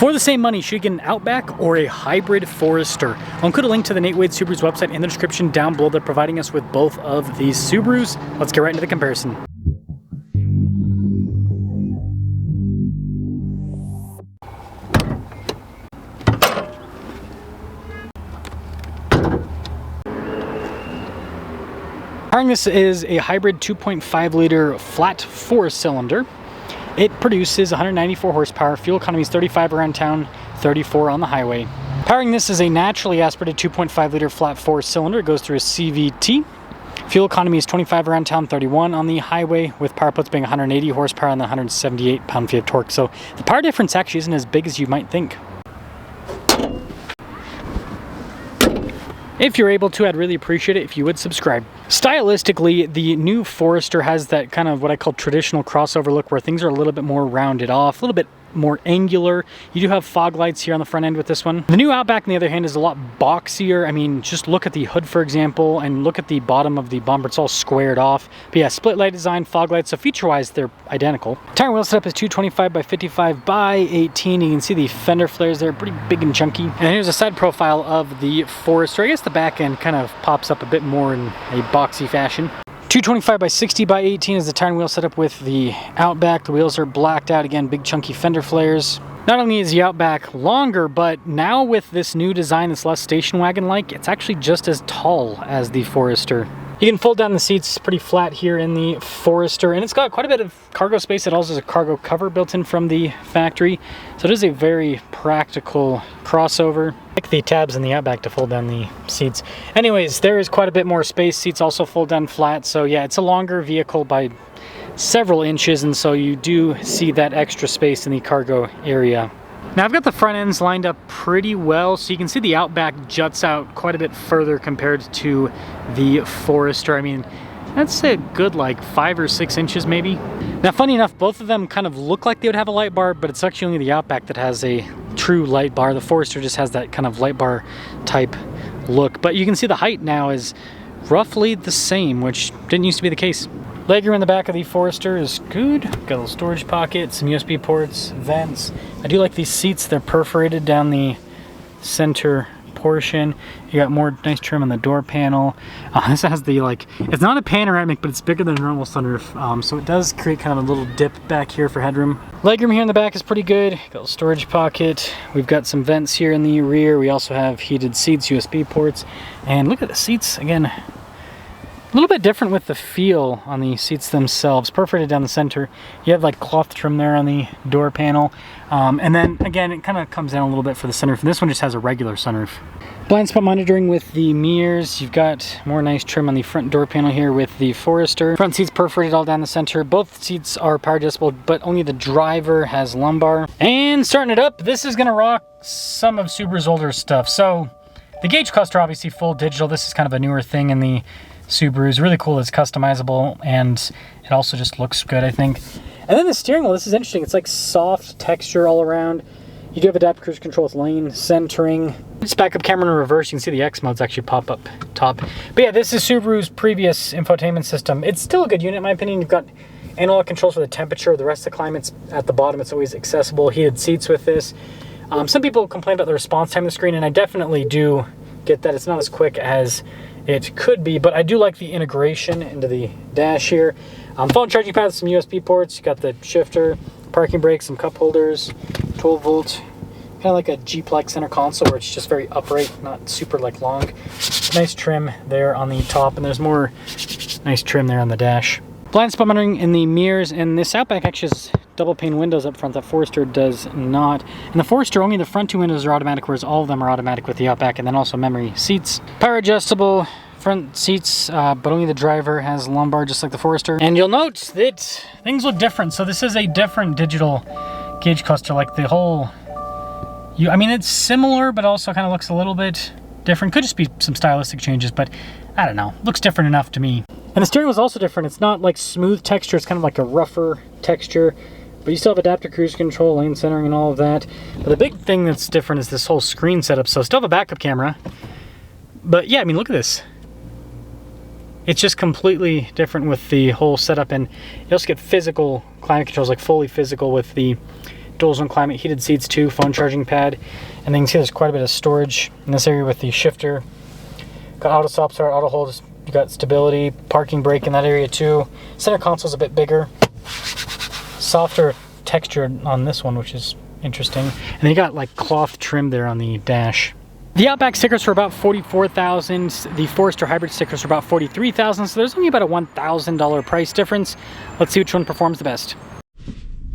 For the same money, should you get an Outback or a hybrid Forester? I'll include a link to the Nate Wade Subaru's website in the description down below. They're providing us with both of these Subarus. Let's get right into the comparison. Powering this is a hybrid 2.5 liter flat 4-cylinder. It produces 194 horsepower, fuel economy is 35 around town, 34 on the highway. Powering this is a naturally aspirated 2.5 liter flat 4-cylinder. It goes through a CVT. Fuel economy is 25 around town, 31 on the highway, with power outputs being 180 horsepower and 178 pound-feet of torque. So the power difference actually isn't as big as you might think. If you're able to, I'd really appreciate it if you would subscribe. Stylistically, the new Forester has that kind of what I call traditional crossover look where things are a little bit more rounded off, a little bit more angular. You do have fog lights here on the front end with this one. The new Outback, on the other hand, is a lot boxier. I mean, just look at the hood, for example, and look at the bottom of the bumper. It's all squared off. But yeah, split light design, fog lights. So feature-wise, they're identical. Tire and wheel setup is 225 by 55 by 18. You can see the fender flares there, pretty big and chunky. And here's a side profile of the Forester. I guess the back end kind of pops up a bit more in a boxy fashion. 225 by 60 by 18 is the tire and wheel setup with the Outback. The wheels are blacked out. Again, big chunky fender flares. Not only is the Outback longer, but now with this new design that's less station wagon-like, it's actually just as tall as the Forester. You can fold down the seats pretty flat here in the Forester, and it's got quite a bit of cargo space. It also has a cargo cover built in from the factory, so it is a very practical crossover. I like the tabs in the Outback to fold down the seats. Anyways, there is quite a bit more space. Seats also fold down flat, so yeah, it's a longer vehicle by several inches, and so you do see that extra space in the cargo area. Now I've got the front ends lined up pretty well, so you can see the Outback juts out quite a bit further compared to the Forester. I mean, that's a good like 5 or 6 inches maybe. Now funny enough, both of them kind of look like they would have a light bar, but it's actually only the Outback that has a true light bar. The Forester just has that kind of light bar type look. But you can see the height now is roughly the same, which didn't used to be the case. Legroom in the back of the Forester is good. Got a little storage pocket, some USB ports, vents. I do like these seats. They're perforated down the center portion. You got more nice trim on the door panel. This has the like, it's not a panoramic, but it's bigger than a normal sunroof. So it does create kind of a little dip back here for headroom. Legroom here in the back is pretty good. Got a little storage pocket. We've got some vents here in the rear. We also have heated seats, USB ports. And look at the seats again. A little bit different with the feel on the seats themselves. Perforated down the center. You have like cloth trim there on the door panel. And then again, it kind of comes down a little bit for the sunroof. And this one just has a regular sunroof. Blind spot monitoring with the mirrors. You've got more nice trim on the front door panel here with the Forester. Front seats perforated all down the center. Both seats are power adjustable, but only the driver has lumbar. And starting it up, this is gonna rock some of Subaru's older stuff. So the gauge cluster, obviously full digital. This is kind of a newer thing in the Subaru. Is really cool. It's customizable and it also just looks good, I think. And then the steering wheel, this is interesting. It's like soft texture all around. You do have adaptive cruise control with lane centering. This backup camera in reverse. You can see the X modes actually pop up top. But yeah, this is Subaru's previous infotainment system. It's still a good unit in my opinion. You've got analog controls for the temperature. The rest of the climate's at the bottom. It's always accessible. Heated seats with this. Some people complain about the response time of the screen, and I definitely do get that. It's not as quick as it could be, but I do like the integration into the dash here. Phone charging pad with some USB ports. You got the shifter, parking brakes, some cup holders, 12 volt, kind of like a Jeep-like center console where it's just very upright, not super like long. Nice trim there on the top, and there's more nice trim there on the dash. Blind spot monitoring in the mirrors, and this Outback actually has double pane windows up front. That Forester does not. And the Forester, only the front 2 windows are automatic, whereas all of them are automatic with the Outback, and then also memory seats. Power adjustable front seats, but only the driver has lumbar, just like the Forester. And you'll note that things look different. So this is a different digital gauge cluster, like the whole, I mean, it's similar, but also kind of looks a little bit different. Could just be some stylistic changes, but I don't know. Looks different enough to me. And the steering wheel is also different. It's not like smooth texture. It's kind of like a rougher texture, but you still have adaptive cruise control, lane centering, and all of that. But the big thing that's different is this whole screen setup. So still have a backup camera, but yeah, I mean, look at this. It's just completely different with the whole setup, and you also get physical climate controls, like fully physical with the dual zone climate, heated seats too, phone charging pad, and then you can see there's quite a bit of storage in this area with the shifter. Got auto stop start, auto hold. You got stability, parking brake in that area too. Center console's a bit bigger, softer texture on this one, which is interesting. And then you got like cloth trim there on the dash. The Outback stickers are about $44,000. The Forester Hybrid stickers are about $43,000. So there's only about a $1,000 price difference. Let's see which one performs the best.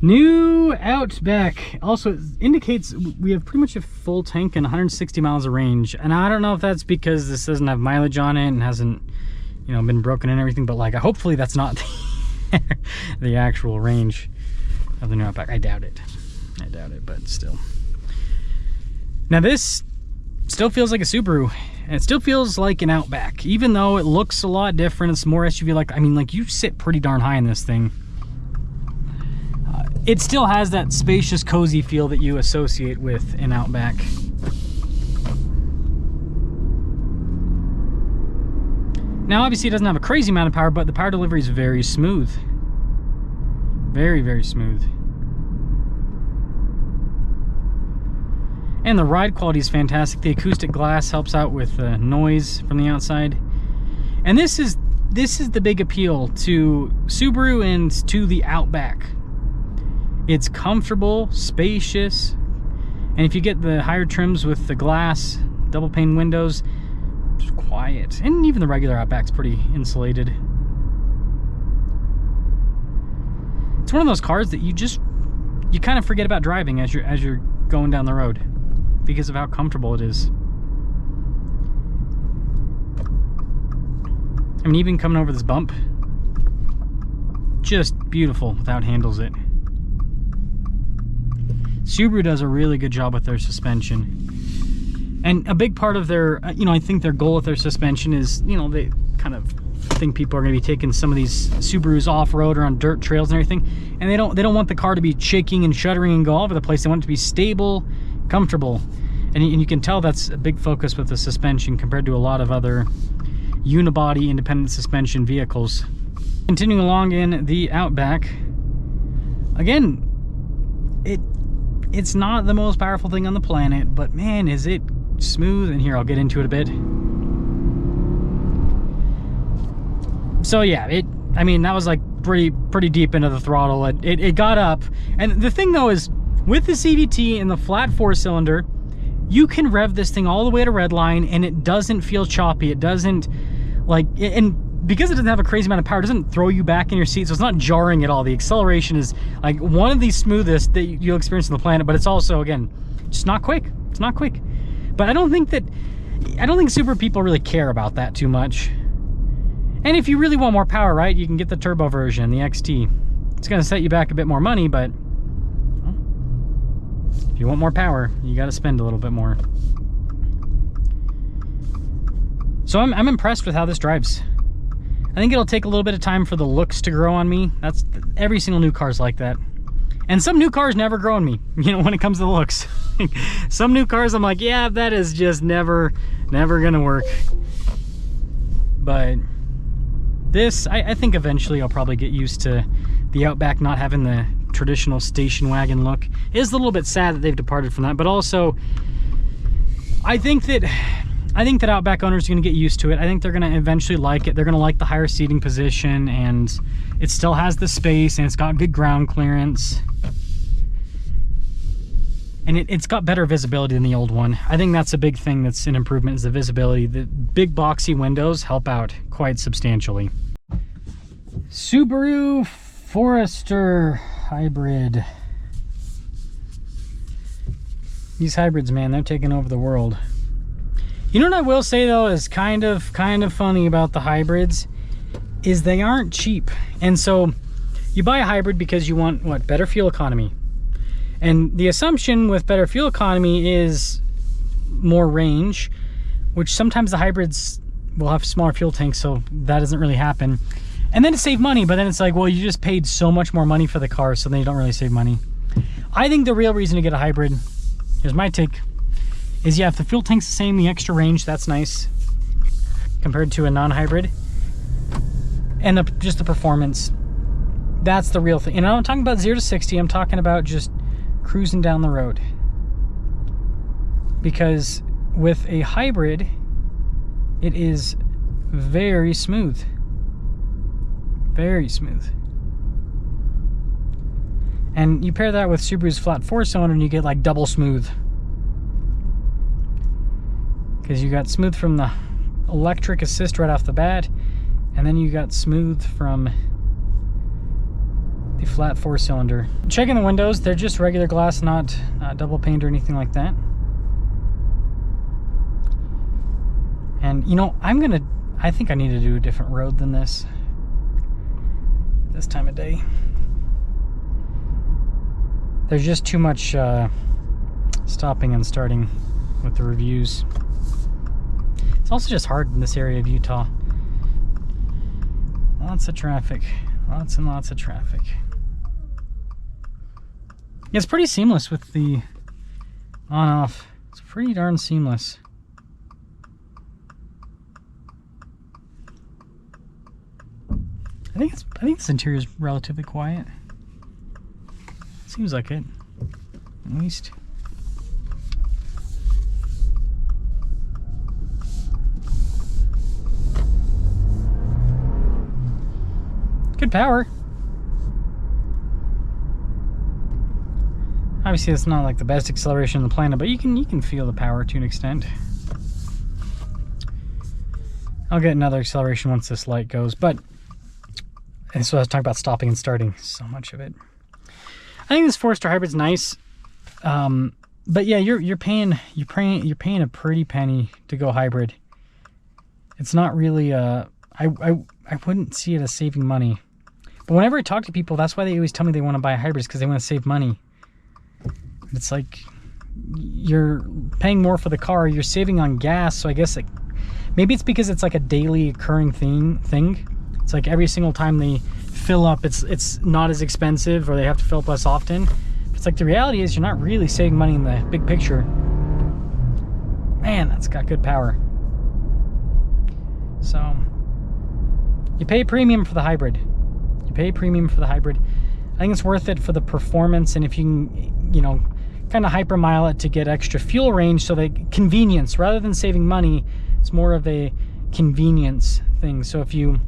New Outback. Also, it indicates we have pretty much a full tank and 160 miles of range. And I don't know if that's because this doesn't have mileage on it and hasn't, you know, been broken and everything. But like, hopefully that's not the actual range of the new Outback. I doubt it. I doubt it, but still. Now this still feels like a Subaru, and it still feels like an Outback, even though it looks a lot different. It's more SUV like. I mean, like, you sit pretty darn high in this thing. It still has that spacious, cozy feel that you associate with an Outback. Now, obviously, it doesn't have a crazy amount of power, but the power delivery is very smooth. Very, very smooth. And the ride quality is fantastic. The acoustic glass helps out with noise from the outside. And this is the big appeal to Subaru and to the Outback. It's comfortable, spacious, and if you get the higher trims with the glass, double pane windows, it's quiet. And even the regular Outback's pretty insulated. It's one of those cars that you kind of forget about driving as you're going down the road because of how comfortable it is. I mean, even coming over this bump, just beautiful without handles it. Subaru does a really good job with their suspension. And a big part of their, you know, I think their goal with their suspension is, you know, they kind of think people are going to be taking some of these Subarus off-road or on dirt trails and everything. And they don't want the car to be shaking and shuddering and go all over the place. They want it to be stable, comfortable. And you can tell that's a big focus with the suspension compared to a lot of other unibody independent suspension vehicles. Continuing along in the Outback, again, it's not the most powerful thing on the planet, but man, is it smooth. And here, I'll get into it a bit. So yeah, I mean, that was like pretty deep into the throttle. It got up. And the thing though is, with the CVT and the flat 4-cylinder, you can rev this thing all the way to redline and it doesn't feel choppy. It doesn't, like, and because it doesn't have a crazy amount of power, it doesn't throw you back in your seat, so it's not jarring at all. The acceleration is like one of the smoothest that you'll experience on the planet, but it's also, again, just not quick. It's not quick. But I don't think Subaru people really care about that too much. And if you really want more power, right, you can get the turbo version, the XT. It's going to set you back a bit more money, but well, if you want more power, you got to spend a little bit more. So I'm impressed with how this drives. I think it'll take a little bit of time for the looks to grow on me. That's every single new car's like that. And some new cars never grow on me, you know, when it comes to the looks. Some new cars I'm like, yeah, that is just never gonna work. But this, I think eventually I'll probably get used to the Outback not having the traditional station wagon look. It is a little bit sad that they've departed from that, but also I think that Outback owners are going to get used to it. I think they're going to eventually like it. They're going to like the higher seating position, and it still has the space, and it's got good ground clearance. And it's got better visibility than the old one. I think that's a big thing that's an improvement, is the visibility. The big boxy windows help out quite substantially. Subaru Forester Hybrid. These hybrids, man, they're taking over the world. You know what I will say though is kind of funny about the hybrids is they aren't cheap. And so you buy a hybrid because you want what? Better fuel economy. And the assumption with better fuel economy is more range, which sometimes the hybrids will have smaller fuel tanks, so that doesn't really happen. And then to save money, but then it's like, well, you just paid so much more money for the car, so then you don't really save money. I think the real reason to get a hybrid, here's my take, is yeah, if the fuel tank's the same, the extra range, that's nice compared to a non-hybrid. And just the performance, that's the real thing. And I'm not talking about 0 to 60, I'm talking about just cruising down the road. Because with a hybrid, it is very smooth. Very smooth. And you pair that with Subaru's flat 4-cylinder and you get like double smooth. Because you got smooth from the electric assist right off the bat, and then you got smooth from the flat 4-cylinder. Checking the windows, they're just regular glass, not double paned or anything like that. And you know, I think I need to do a different road than this time of day. There's just too much stopping and starting with the reviews. It's also just hard in this area of Utah. Lots of traffic. Lots and lots of traffic. Yeah, it's pretty seamless with the on-off. It's pretty darn seamless. I think this interior is relatively quiet. Seems like it, at least. Good power. Obviously, it's not like the best acceleration on the planet, but you can feel the power to an extent. I'll get another acceleration once this light goes, but and so I was talking about stopping and starting. So much of it. I think this Forester hybrid's nice, but yeah, you're paying a pretty penny to go hybrid. It's not really I wouldn't see it as saving money. But whenever I talk to people, that's why they always tell me they want to buy hybrids, because they want to save money. It's like you're paying more for the car, you're saving on gas. So I guess like maybe it's because it's like a daily occurring thing. It's like every single time they fill up, it's not as expensive, or they have to fill up less often. It's like the reality is you're not really saving money in the big picture. Man, that's got good power. So you pay a premium for the hybrid. You pay a premium for the hybrid. I think it's worth it for the performance, and if you can, you know, kind of hyper mile it to get extra fuel range, so that convenience rather than saving money, it's more of a convenience thing. So if you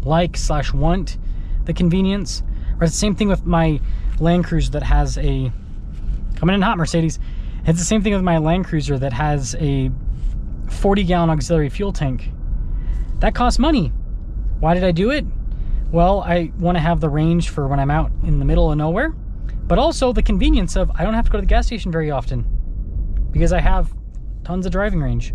like/want the convenience, or it's the same thing with my Land Cruiser that has a, coming in hot Mercedes, it's the same thing with my Land Cruiser that has a 40-gallon auxiliary fuel tank. That costs money. Why did I do it? Well, I want to have the range for when I'm out in the middle of nowhere, but also the convenience of I don't have to go to the gas station very often because I have tons of driving range.